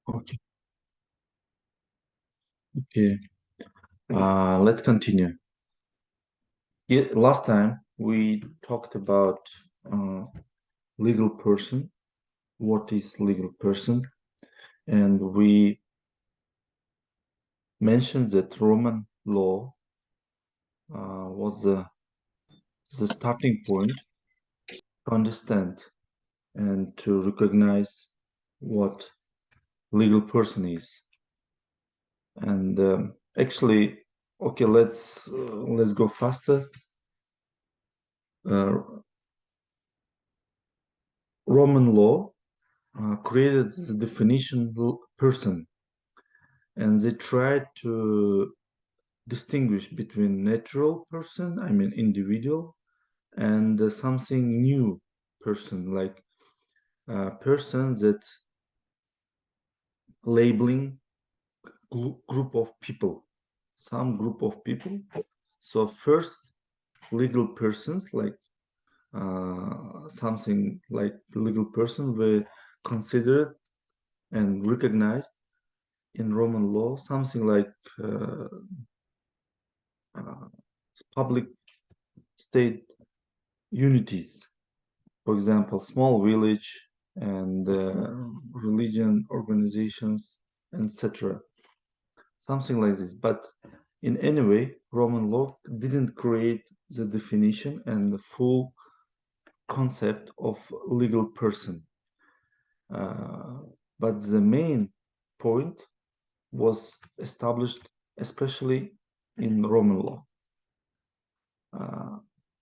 Okay, okay. Let's continue. Last time we talked about uh, legal person, what is legal person, and we mentioned that Roman law was the starting point to understand and to recognize what legal person is. And actually, okay, let's go faster. Uh, Roman law created the definition person, and they tried to distinguish between natural person, I mean individual, and something new person, like a person that labeling group of people, some group of people. So first, legal persons, like something like legal person, were considered and recognized in Roman law, something like uh, uh, public state unities. For example, small village and religion organizations, etc. Something like this. But in any way, Roman law didn't create the definition and the full concept of legal person. Uh, but the main point was established, especially in Roman law. Uh,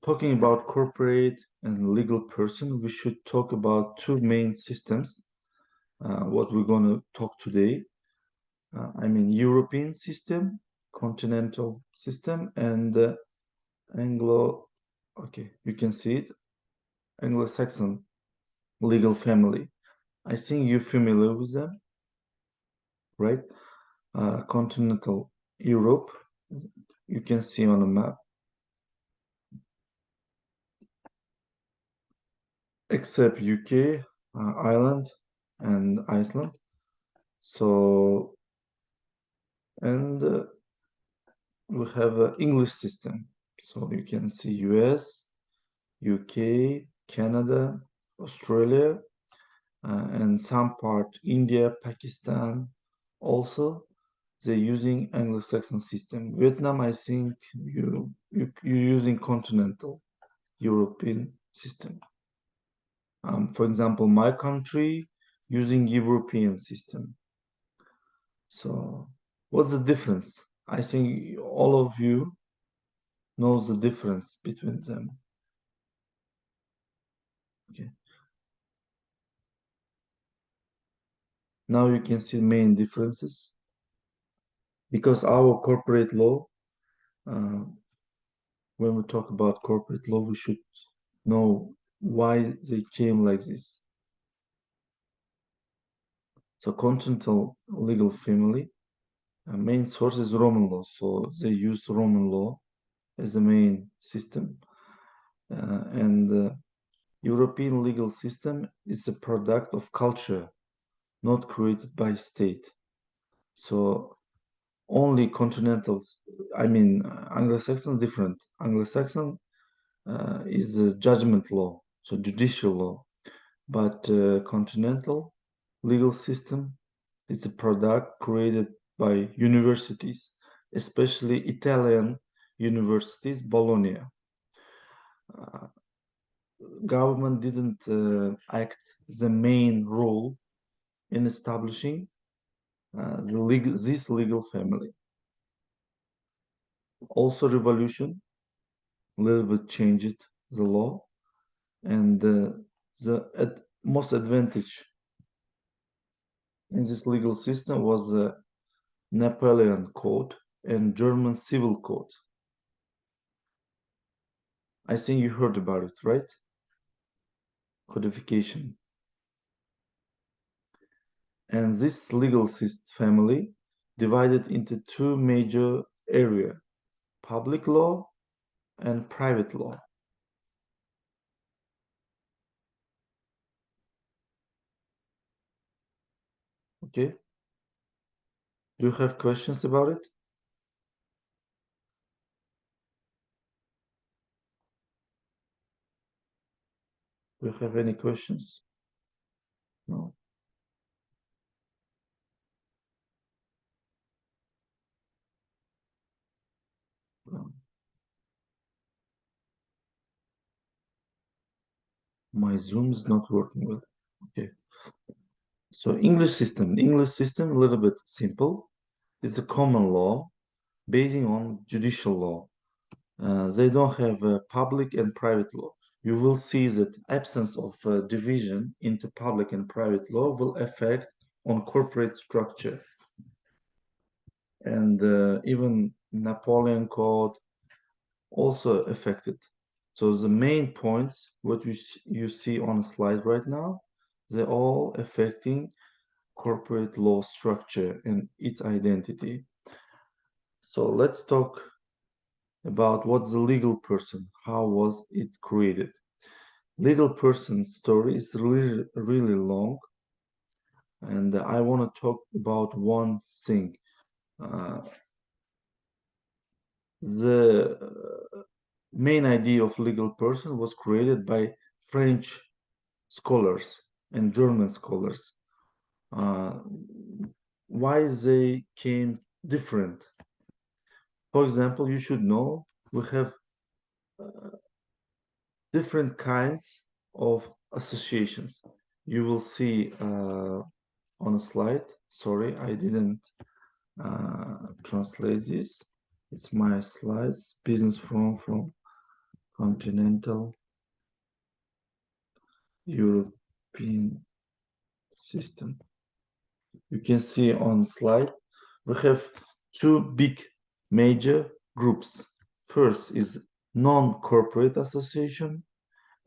Talking about corporate and legal person, we should talk about two main systems. What we're going to talk today. I mean, European system, continental system, and Anglo. Okay, you can see it. Anglo-Saxon legal family. I think you're familiar with them, right? Continental Europe. You can see on a map, except UK, Ireland, and Iceland. So, and we have an English system. So you can see US, UK, Canada, Australia, and some part India, Pakistan. Also, they're using Anglo-Saxon system. Vietnam, I think you're using continental European system. For example, my country using European system. So what's the difference? I think all of you knows the difference between them. Okay. Now you can see main differences because our corporate law, uh, when we talk about corporate law, we should know why they came like this. So continental legal family, main source is Roman law. So they use Roman law as the main system. And European legal system is a product of culture, not created by state. So only continentals, I mean, Anglo-Saxon different. Anglo-Saxon is a judgment law, so judicial law. But continental legal system is a product created by universities, especially Italian universities, Bologna. Uh, Government didn't act the main role in establishing this legal family. Also, revolution a little bit changed the law, and the most advantage in this legal system was the Napoleon Code and German Civil Code. I think you heard about it, right? Codification. And this legal family divided into two major areas, public law and private law. Okay, Do you have questions about it? Do you have any questions? No. No. My Zoom is not working well. Okay. So English system. English system a little bit simple. It's a common law basing on judicial law. They don't have public and private law. You will see that absence of division into public and private law will affect on corporate structure. And even Napoleon Code also affected. So the main points, what you see on the slide right now, they're all affecting corporate law structure and its identity. So let's talk about what's the legal person, how was it created. Legal person story is really, really long, and I want to talk about one thing. Uh, the main idea of legal person was created by French scholars and German scholars. Uh, why they came different? For example, you should know we have different kinds of associations. You will see on a slide. Sorry, I didn't translate this. It's my slides. Business from continental European system. You can see on slide we have two big major groups. First is non-corporate association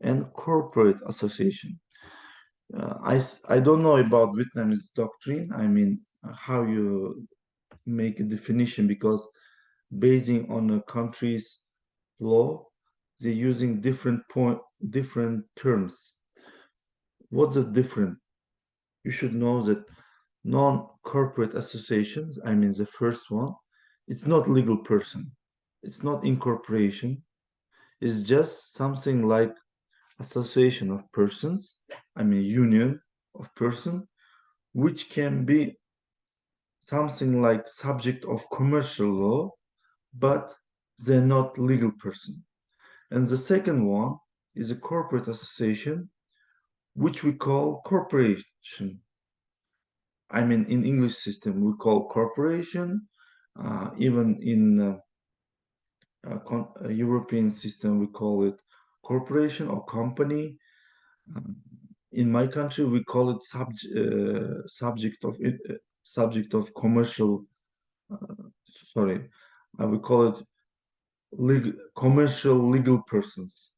and corporate association. I don't know about Vietnamese doctrine. I mean, how you make a definition because basing on a country's law, they're using different terms. What's the difference? You should know that non-corporate associations, I mean the first one, it's not legal person. It's not incorporation. It's just something like association of persons, I mean union of person, which can be something like subject of commercial law, but they're not legal person. And the second one is a corporate association, which we call corporation. I mean, in English system, we call corporation. Even in European system, we call it corporation or company. In my country, we call it subject of commercial. Sorry, we call it commercial legal persons.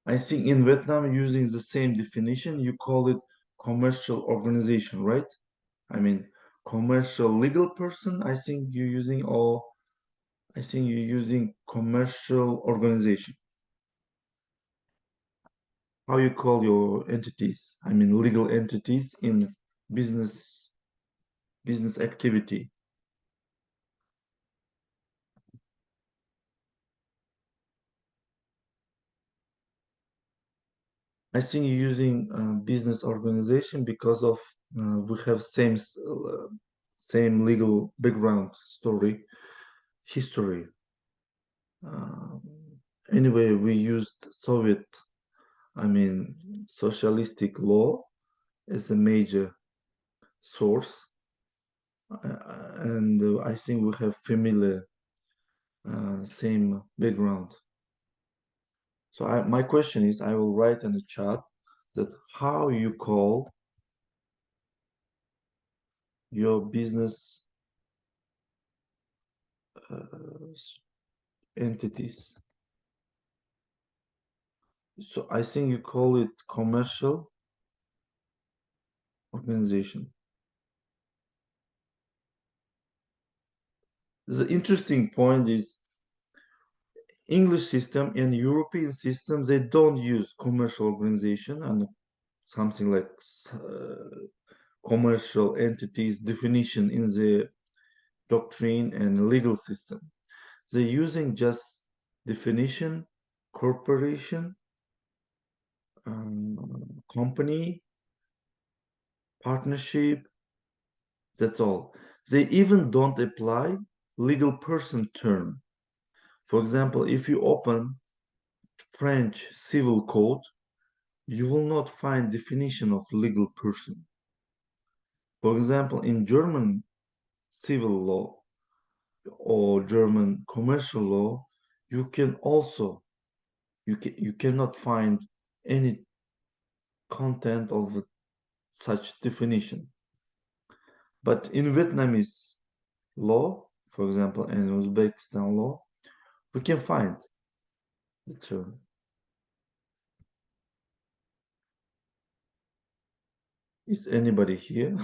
I think in Vietnam, using the same definition, you call it commercial organization, right? I mean, commercial legal person. I think you're using commercial organization. How you call your entities? I mean, legal entities in business activity. I think you're using business organization because of we have same legal background story history. Uh, anyway, we used Soviet, I mean, socialistic law as a major source, and I think we have familiar same background. So my question is, I will write in the chat that how you call your business entities. So I think you call it commercial organization. The interesting point is English system and European system, they don't use commercial organization and something like commercial entities definition in the doctrine and legal system. They're using just definition, corporation, company, partnership, that's all. They even don't apply legal person term. For example, if you open French civil code, you will not find definition of legal person. For example, in German civil law or German commercial law, you can also you cannot find any content of such definition. But in Vietnamese law, for example, and Uzbekistan law, we can find the term. Is anybody here?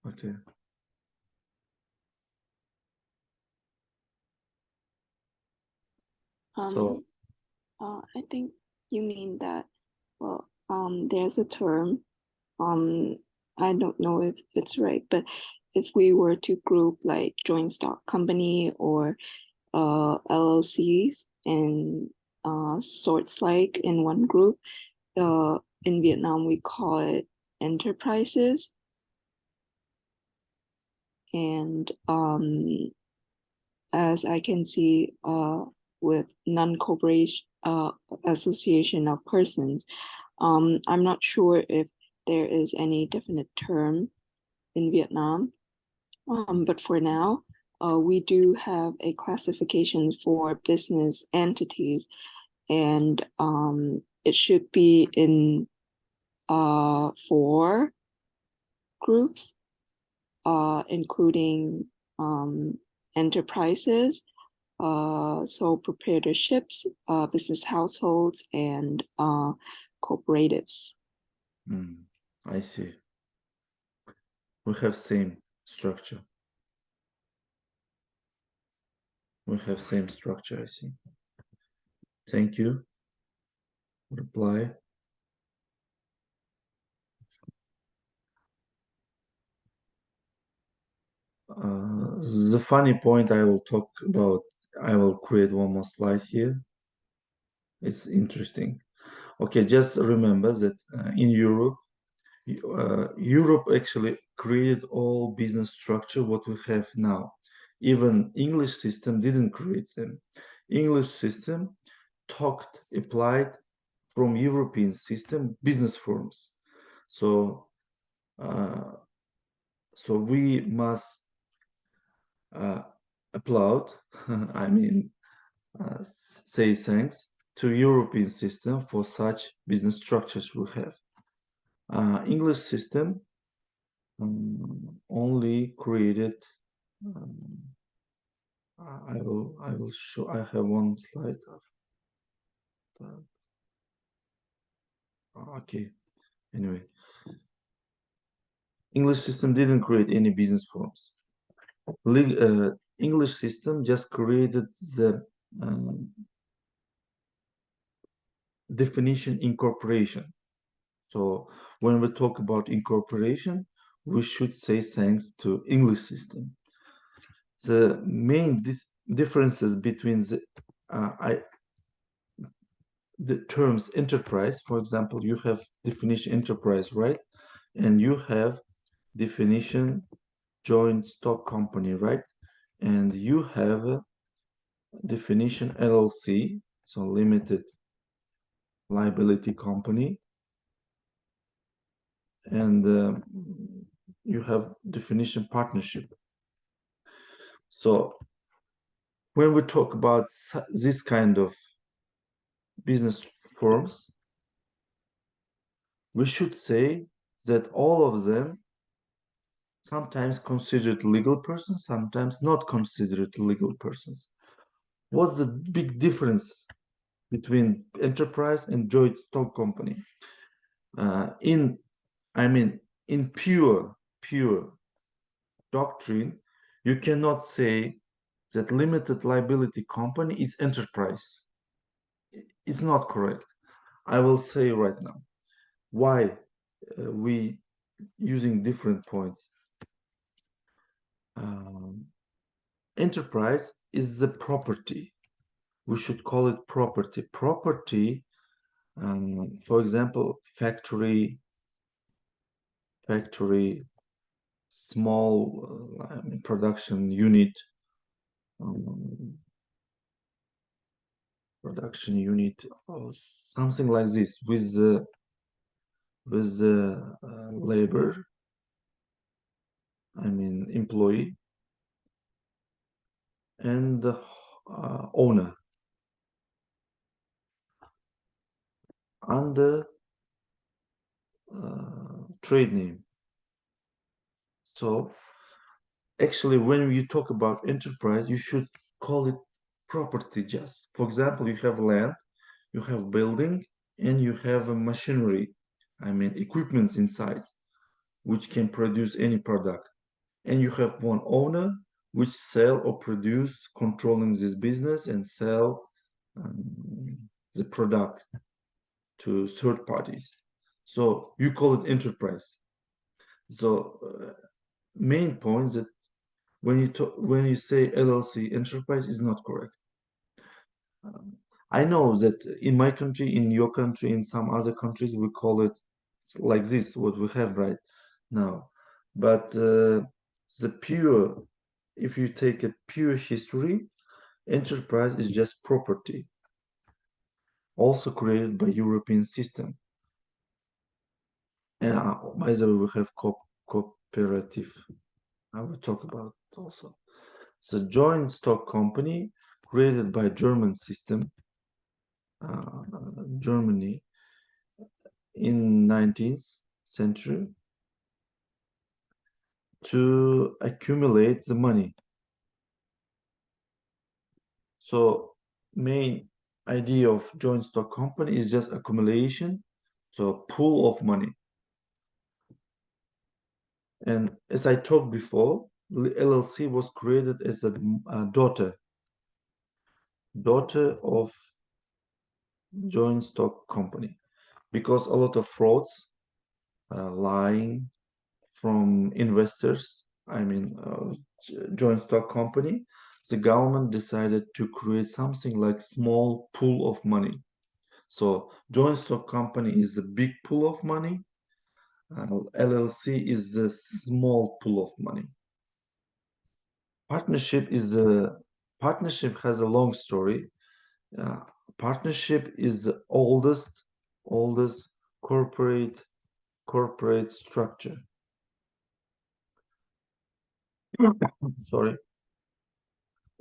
Okay. So I think you mean that, well, there's a term, I don't know if it's right, but if we were to group like joint stock company or LLCs and sorts like in one group, in Vietnam we call it enterprises. And as I can see with non-corporation association of persons, I'm not sure if there is any definite term in Vietnam, but for now, we do have a classification for business entities, and it should be in 4 groups, including enterprises, sole proprietorships, business households, and cooperatives. I see. We have same structure. We have same structure, I see. Thank you. Reply. The funny point I will talk about, I will create one more slide here. It's interesting. Okay, just remember that in Europe, Europe actually created all business structure what we have now. Even English system didn't create them. English system applied from European system business forms. So we must applaud, I mean, say thanks to European system for such business structures we have. English system only created. I will show. I have one slide of that. Okay. Anyway, English system didn't create any business forms. English system just created the definition incorporation. So when we talk about incorporation, we should say thanks to English system. The main differences between the terms enterprise, for example, you have definition enterprise, right? And you have definition joint stock company, right? And you have a definition LLC, so limited liability company, and you have definition partnership. So when we talk about this kind of business forms, we should say that all of them sometimes considered legal persons, sometimes not considered legal persons. What's the big difference between enterprise and joint stock company? In pure pure doctrine, you cannot say that limited liability company is enterprise. It's not correct. I will say right now why we using different points. Enterprise is the property. We should call it property. Property, for example, factory, small production unit, or something like this with the labor, I mean employee, and the owner under trade name. So actually, when you talk about enterprise, you should call it property just. For example, you have land, you have building, and you have a machinery, I mean equipments inside, which can produce any product. And you have one owner which sell or produce, controlling this business and sell the product to third parties. So you call it enterprise. So main point that when you say LLC enterprise is not correct. I know that in my country, in your country, in some other countries, we call it like this, what we have right now. But if you take a pure history, enterprise is just property, also created by European system. And by the way, we have cooperative. I will talk about it also. So joint stock company created by German system, Germany in 19th century to accumulate the money. So main idea of joint stock company is just accumulation, so pool of money. And as I talked before, LLC was created as a daughter of joint stock company, because a lot of frauds, lying from investors, I mean joint stock company, the government decided to create something like small pool of money. So joint stock company is a big pool of money, LLC is a small pool of money. Partnership has a long story. Partnership is the oldest corporate structure. Sorry,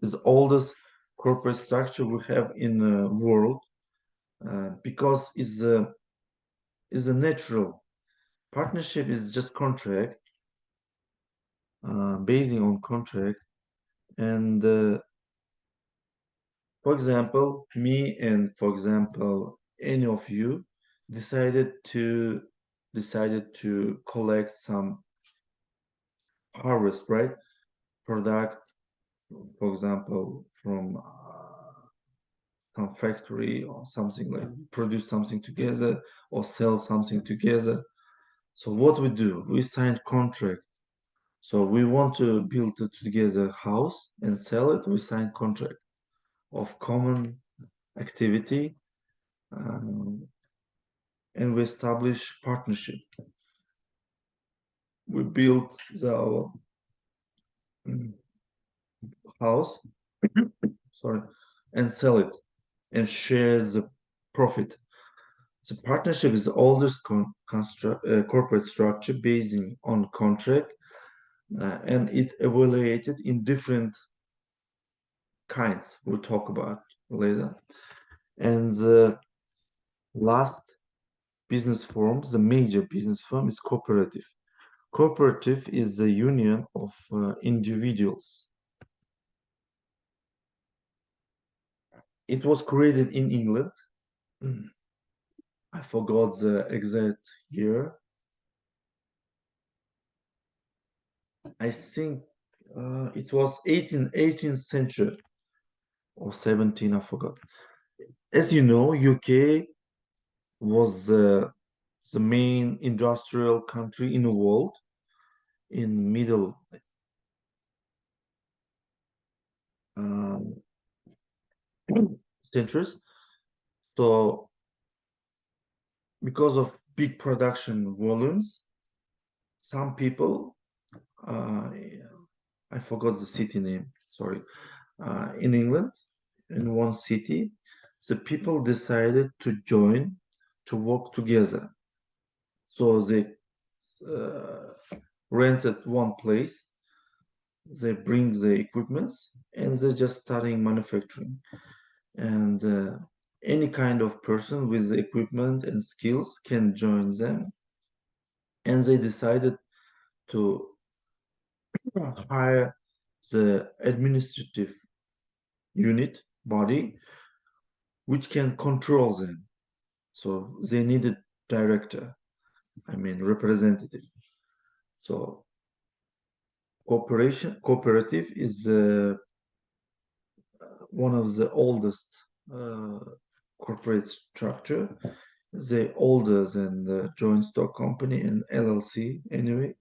is the oldest corporate structure we have in the world, because is a natural. Partnership is just contract, basing on contract, and for example, me and for example any of you decided to collect some harvest, right? Product, for example, from some factory or something, like produce something together or sell something together. So what we do, we sign contract. So we want to build together a house and sell it. We sign contract of common activity, and we establish partnership. We build the house, sorry, and sell it and share the profit. The partnership is the oldest corporate structure based on contract, and it evaluated in different kinds. We'll talk about later. And the last business form, the major business form, is cooperative. Cooperative is the union of individuals. It was created in England. I forgot the exact year. I think it was 18th century or 17, I forgot. As you know, UK was the main industrial country in the world in middle um, centuries. So because of big production volumes, some people, uh, I forgot the city name, sorry, in England, in one city, the people decided to join to work together. So they rented one place, they bring the equipments, and they're just starting manufacturing. And any kind of person with the equipment and skills can join them. And they decided to hire the administrative unit body which can control them. So they needed director, I mean representative. So cooperative is one of the oldest corporate structure. They older than the joint stock company and LLC anyway.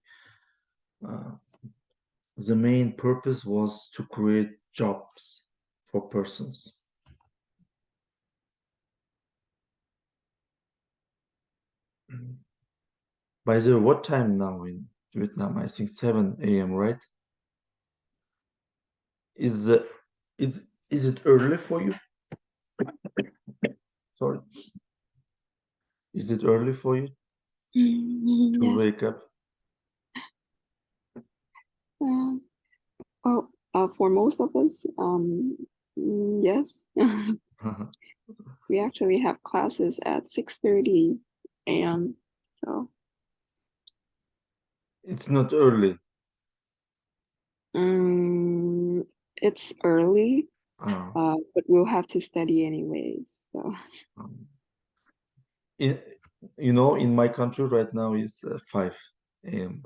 The main purpose was to create jobs for persons. By the way, what time now in Vietnam? I think 7 a.m., right? Is is it early for you? Sorry. Is it early for you to Yes. wake up? Well, for most of us, yes. We actually have classes at 6:30 a.m. So It's not early. it's early, Oh. but we'll have to study anyways. So In, you know, in my country right now is 5 a.m.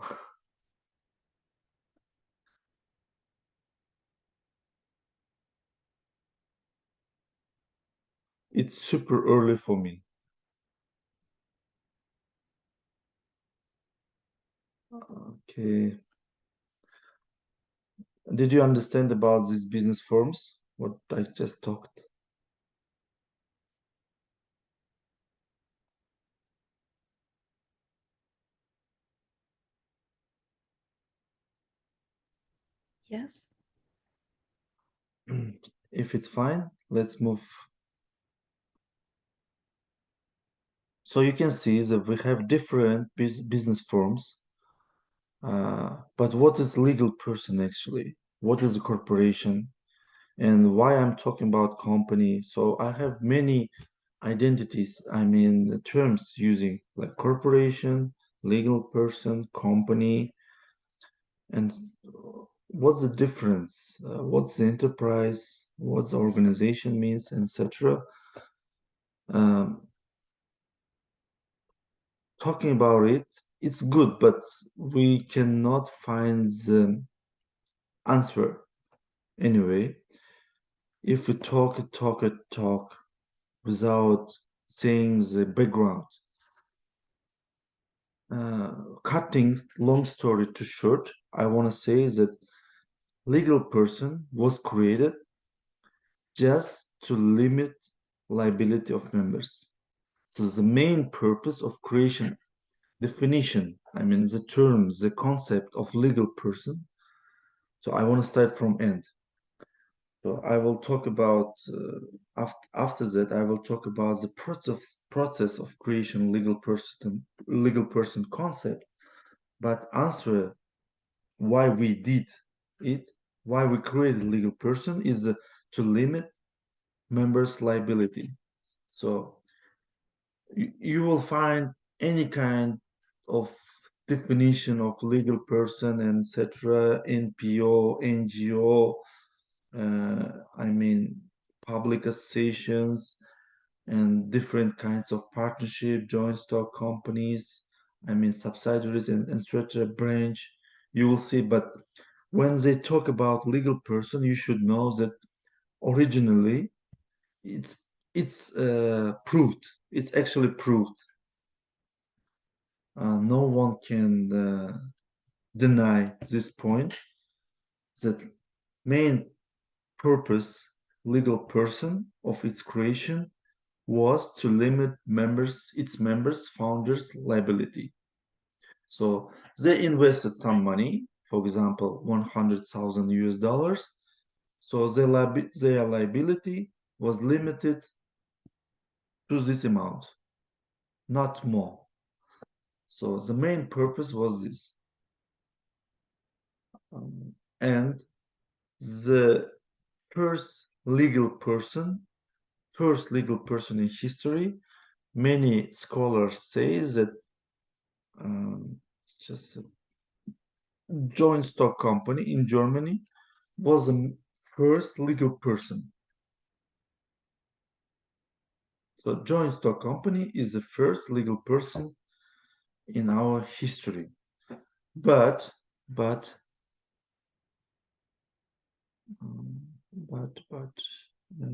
It's super early for me. Okay. Did you understand about these business forms? What I just talked? yes. If it's fine, let's move. So you can see that we have different business forms. But what is legal person actually? What is a corporation? And why I'm talking about company? So I have many identities. I mean, the terms using like corporation, legal person, company, and what's the difference? What's the enterprise? What the organization means, etc. Um, talking about it, it's good, but we cannot find the answer anyway. If we talk without saying the background. Cutting long story too short, I want to say that legal person was created just to limit liability of members. So the main purpose of creation, definition, I mean the terms, the concept of legal person. So I want to start from end. So I will talk about after that. I will talk about the process of creation legal person concept, but answer why we did it, why we created legal person is to limit members' liability. So you will find any kind of definition of legal person, etc. NPO, NGO, I mean public associations and different kinds of partnership, joint stock companies, I mean subsidiaries and structure branch, you will see. But when they talk about legal person, you should know that originally it's proved. It's actually proved. No one can deny this point, that main purpose legal person of its creation was to limit its members founders liability. So they invested some money, for example 100,000 US dollars, so their liability was limited to this amount, not more. So the main purpose was this. And the first legal person in history, many scholars say that just a joint stock company in Germany was the first legal person. So joint stock company is the first legal person in our history. But I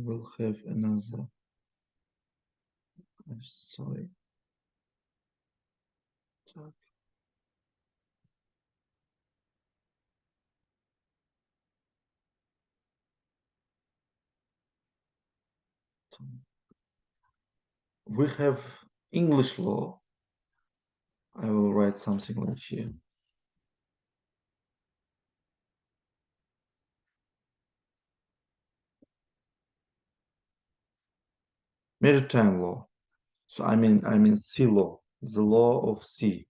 will have another. Sorry. We have English law. I will write something like here. Maritime law. So I mean sea law, the law of sea.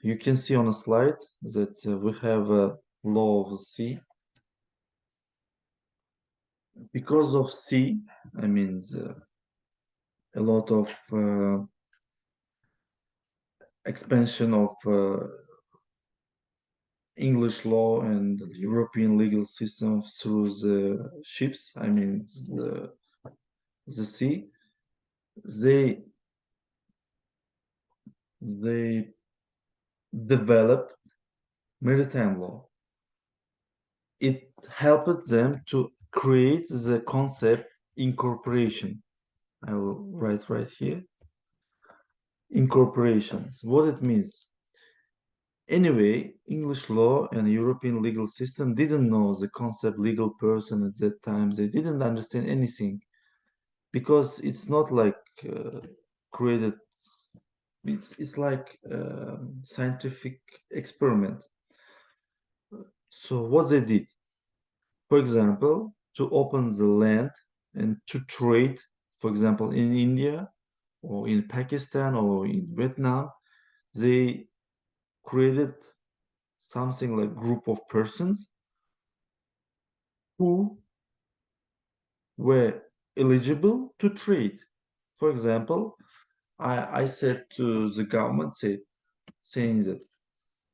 You can see on a slide that we have a law of the sea. Because of sea, I mean a lot of expansion of English law and European legal system through the ships, I mean the sea, they developed maritime law. It helped them to create the concept incorporation. I will write right here. Incorporation. What it means. Anyway, English law and European legal system didn't know the concept legal person at that time. They didn't understand anything because it's not like created. It's like scientific experiment. So what they did, for example, to open the land and to trade, for example, in India or in Pakistan or in Vietnam, they created something like group of persons who were eligible to trade. For example, I said to the government, saying that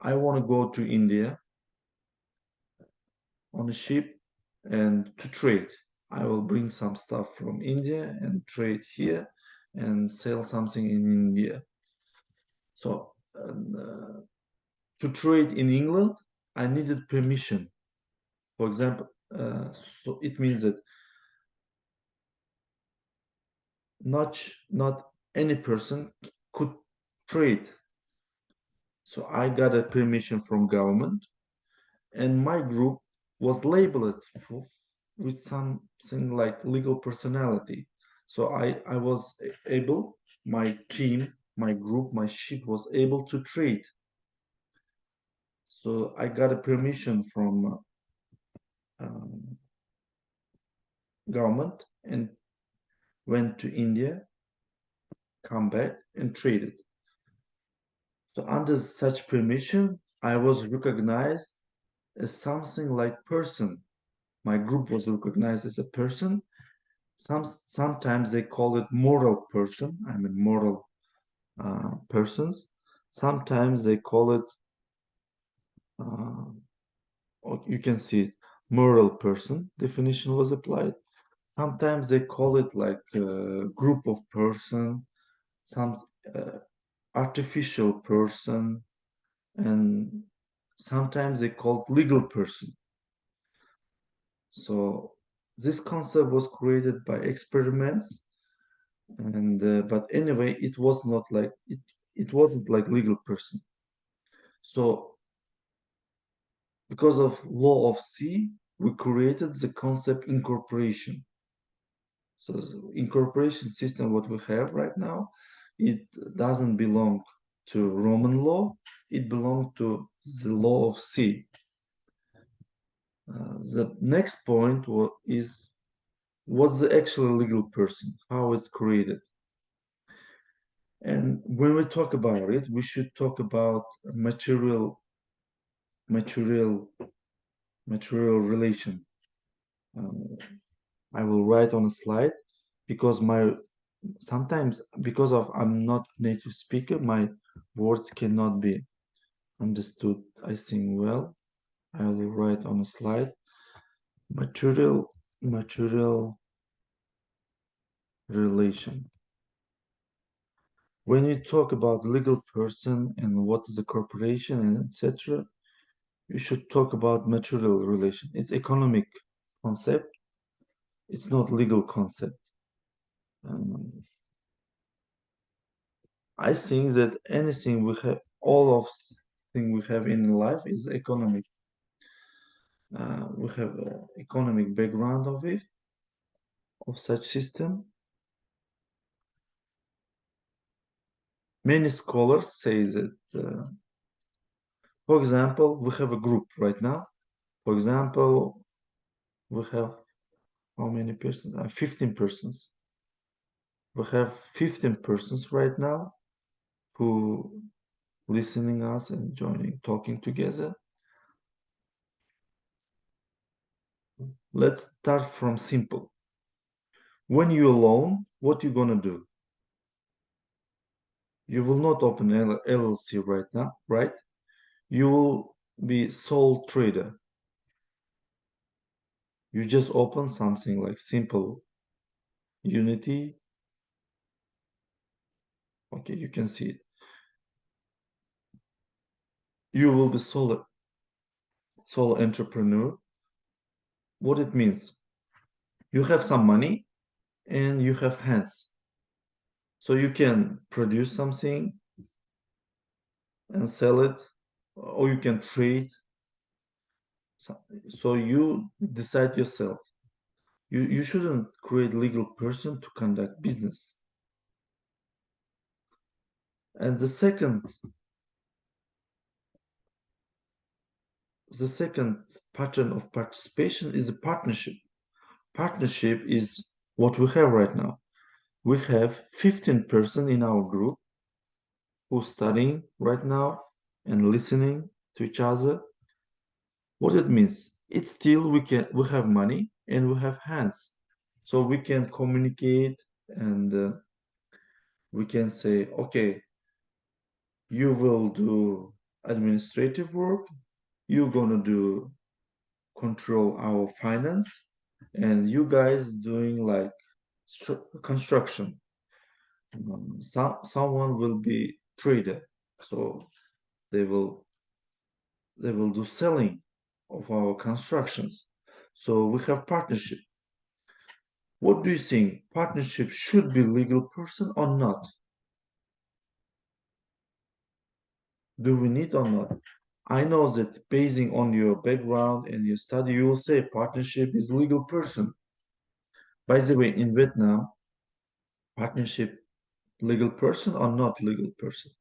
I want to go to India on a ship and to trade. I will bring some stuff from India and trade here and sell something in India. So to trade in England, I needed permission. For example, so it means that not any person could trade. So I got a permission from government, and my group was labeled with something like legal personality. So I was able, my team, my group, my ship was able to trade. So I got a permission from government and went to India, come back and traded. So under such permission, I was recognized as something like person. My group was recognized as a person. Sometimes they call it moral person. I mean moral persons. Sometimes they call it, you can see it, moral person. Definition was applied. Sometimes they call it like a group of person, some artificial person. and sometimes they called legal person. So this concept was created by experiments, and but anyway, it was not like it wasn't like legal person. So because of law of sea, we created the concept incorporation. So the incorporation system, what we have right now, it doesn't belong to Roman law. It belongs to the law of sea. The next point is what's the actual legal person, how it's created. And when we talk about it, we should talk about material relation. I will write on a slide because sometimes because of I'm not native speaker, my words cannot be understood, I think well. I will write on a slide. Material relation. When you talk about legal person and what is a corporation and etc., you should talk about material relation. It's economic concept. It's not legal concept. Um, I think that anything we have, all of thing we have in life is economic. We have economic background of it, of such system. Many scholars say that, for example, we have a group right now. For example, we have how many persons? 15 persons. We have 15 persons right now who listening us and joining, talking together. Let's start from simple. When you're alone, what you gonna do? You will not open LLC right now, right? You will be sole trader. You just open something like simple Unity. Okay, you can see it. You will be sole entrepreneur. What it means? You have some money and you have hands. So you can produce something and sell it, or you can trade. So you decide yourself. You shouldn't create legal person to conduct business. And the second pattern of participation is a partnership. Partnership is what we have right now. We have 15 person in our group who studying right now and listening to each other. What it means? It's still we have money and we have hands, so we can communicate and we can say, okay, you will do administrative work, you're gonna do control our finance, and you guys doing like construction. Someone will be trader, so they will do selling of our constructions. So we have partnership. What do you think? Partnership should be legal person or not? Do we need or not? I know that basing on your background and your study, you will say partnership is legal person. By the way, in Vietnam, partnership legal person or not legal person?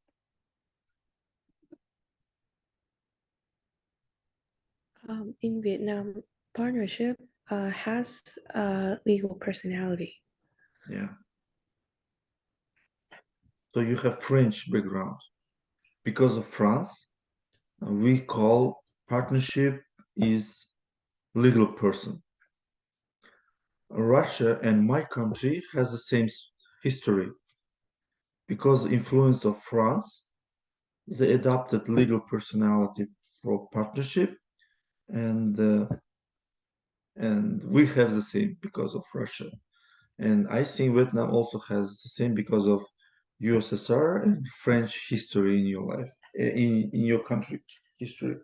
In Vietnam, partnership has a legal personality. Yeah. So you have French background. Because of France, we call partnership is legal person. Russia and my country has the same history. Because influence of France, they adopted legal personality for partnership, and we have the same because of Russia. And I think Vietnam also has the same because of USSR and French history in your life. in your country history?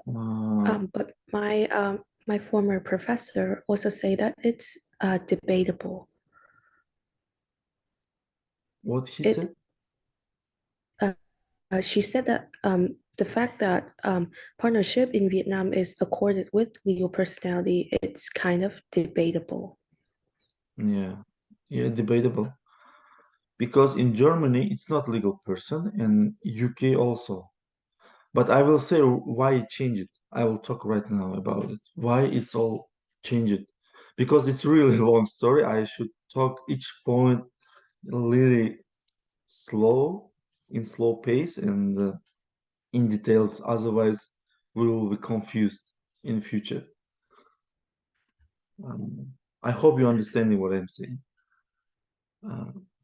But my former professor also say that it's debatable. What he It- said? She said that the fact that partnership in Vietnam is accorded with legal personality, it's kind of debatable. Yeah, debatable. Because in Germany, it's not legal person, and UK also. But I will say why it changed. I will talk right now about it. Why it's all changed. Because it's really long story. I should talk each point really slow, in slow pace, and in details. Otherwise, we will be confused in future. I hope you're understanding what I'm saying.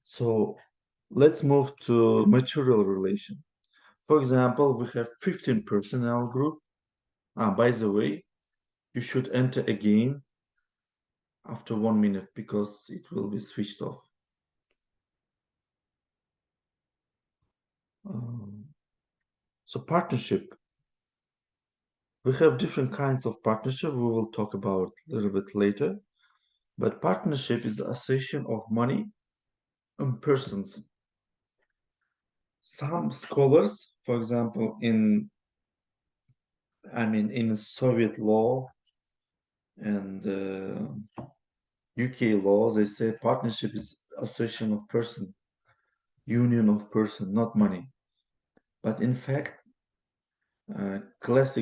So let's move to material relation. For example, we have 15 personnel group. By the way, you should enter again after 1 minute because it will be switched off. So partnership. We have different kinds of partnership. We will talk about a little bit later. But partnership is the association of money and persons. Some scholars, for example, in Soviet law and UK law, they say partnership is association of person, union of person, not money. But in fact, classic